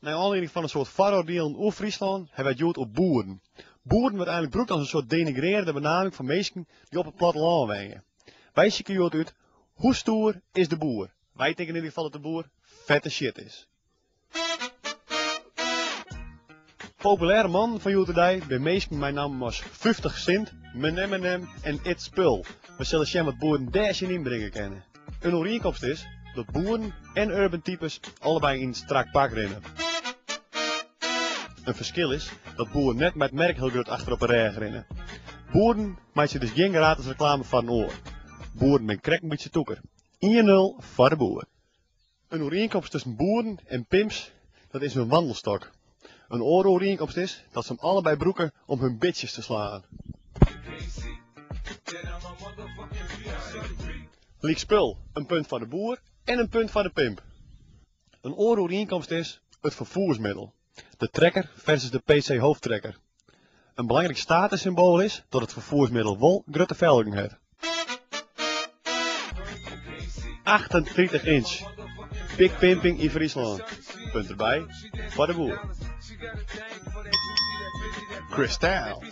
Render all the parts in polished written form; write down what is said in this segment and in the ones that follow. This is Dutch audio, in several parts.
Naar aanleiding van een soort vooroordelen over Friesland hebben wij het jood op boeren. Boeren wordt eigenlijk gebruikt als een soort denigrerende benaming van mensen die op het platteland wonen. Wij zien jood uit, hoe stoer is de boer? Wij denken in ieder geval dat de boer vette shit is. Populaire man van Joeterdij bij meesten mijn naam was 50 cent, menem en it spul. We zullen zien wat boeren daar in inbrengen kennen. Een overeenkomst is dat boeren en urban types allebei in een strak pak rennen. Een verschil is dat boeren net met merk heel groot achter op een rij rennen. Boeren maakt je dus geen gratis reclame van een oor. Boeren met krek een beetje toeker. 1-0 voor de boer. Een overeenkomst tussen boeren en pimps, dat is een wandelstok. Een overeenkomst is dat ze hem allebei broeken om hun bitches te slaan. Liek spul, een punt van de boer en een punt van de pimp. Een overeenkomst is het vervoersmiddel. De trekker versus de PC hoofdtrekker. Een belangrijk statussymbool is dat het vervoersmiddel wel grote velgen heeft. 38 inch. Big pimping in Friesland. Punt erbij voor de boer. Kristal.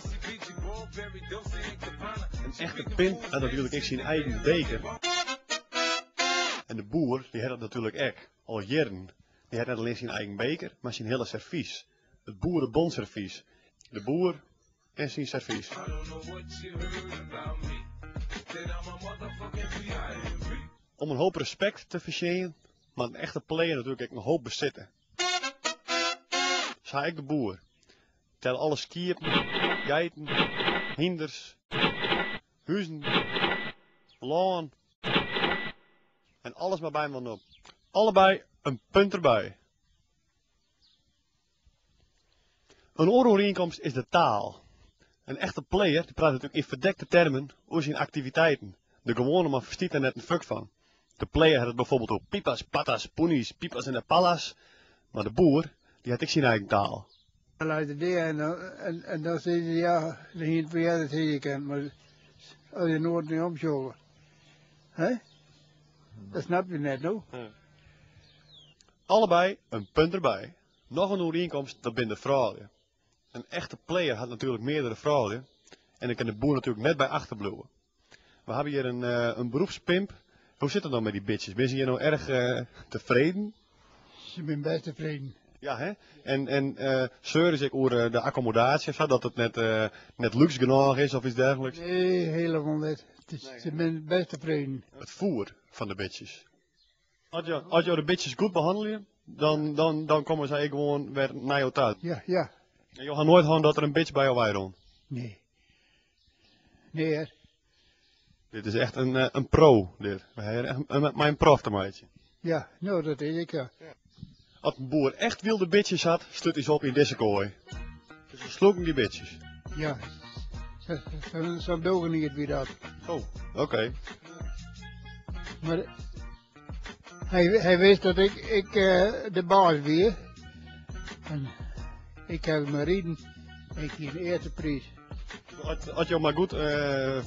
Een echte pimp had natuurlijk echt zijn eigen beker. En de boer die had het natuurlijk echt al jaren. Die had niet alleen zijn eigen beker, maar zijn hele servies. Het boerenbondservies. De boer en zijn servies. Om een hoop respect te verdienen, maar een echte player natuurlijk een hoop bezitten. Zo ik de boer. Tel alle skierpen, geiten, hinders, huizen, laan en alles maar bij me op. Allebei een punt erbij. Een overeenkomst is de taal. Een echte player die praat natuurlijk in verdekte termen over zijn activiteiten. De gewone man verstaat er net een fuck van. De player had het bijvoorbeeld over pipas, patas, ponies, pipas en de pallas. Maar de boer, die had ik zijn eigen taal. Dan luister die en dan zei hij ja, de heen voor jij dat je kent, maar als je nooit niet omschoven. Hè? Dat snap je net, no? Allebei een punt erbij. Nog een overeenkomst, dat ben de fraude. Een echte player had natuurlijk meerdere fraude. En dan kan de boer natuurlijk net bij achterblijven. We hebben hier een beroepspimp. Hoe zit het dan met die bitches? Ben je hier nou erg tevreden? Ze zijn best tevreden. Ja, hè? En zeuren ze over de accommodatie, of zo, dat het net luxe genoeg is of iets dergelijks? Nee, helemaal niet. Ze zijn best tevreden. Het voer van de bitches. Als je de bitches goed behandelt, dan komen zij gewoon weer naar jou thuis. Ja, ja. En je gaat nooit gewoon dat er een bitch bij jou bij rond. Nee. Nee, hè. Dit is echt een pro, dit. We hebben echt mijn prof te maken. Ja, nou dat weet ik, ja. Als een boer echt wilde bitches had, sluit hij ze op in deze kooi. Dus we sloegen die bitches. Ja. Zo'n dogen niet wie dat. Oh, oké. Maar hij wist dat ik de baas weer. En ik heb me reden. Ik hier de eerste prijs. Als je maar goed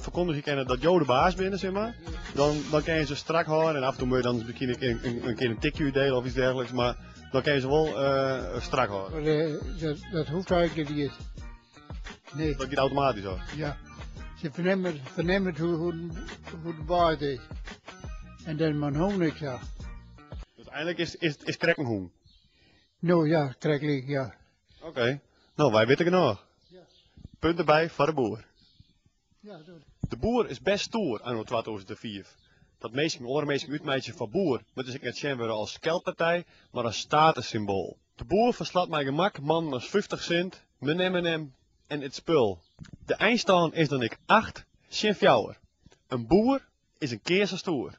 verkondigen kennen dat jou de baas bent, zeg maar, dan kan je ze strak houden en af en toe moet je dan misschien een keer een tikje delen of iets dergelijks, maar dan kan je ze wel strak houden. Maar dat hoeft eigenlijk niet. Nee. Dat gaat automatisch hoor. Ja. Ze vernemen hoe de baas is. En dan mijn hoon niks zag. Dus eigenlijk is krek een hoen. Nou ja, krijg ja. Oké. Nou, wij weten genoeg. Ja. Punt erbij voor de boer. Ja, zo. De boer is best stoer aan 2004. Dat meestal uitmeisje van boer, moet dus ik net zien worden als skelpartij, maar als statussymbool. De boer verslaat mij gemak, man als 50 cent, menem en het spul. De eindstand is dan ik 8, geen fjouwer. Een boer is een keer zo stoer.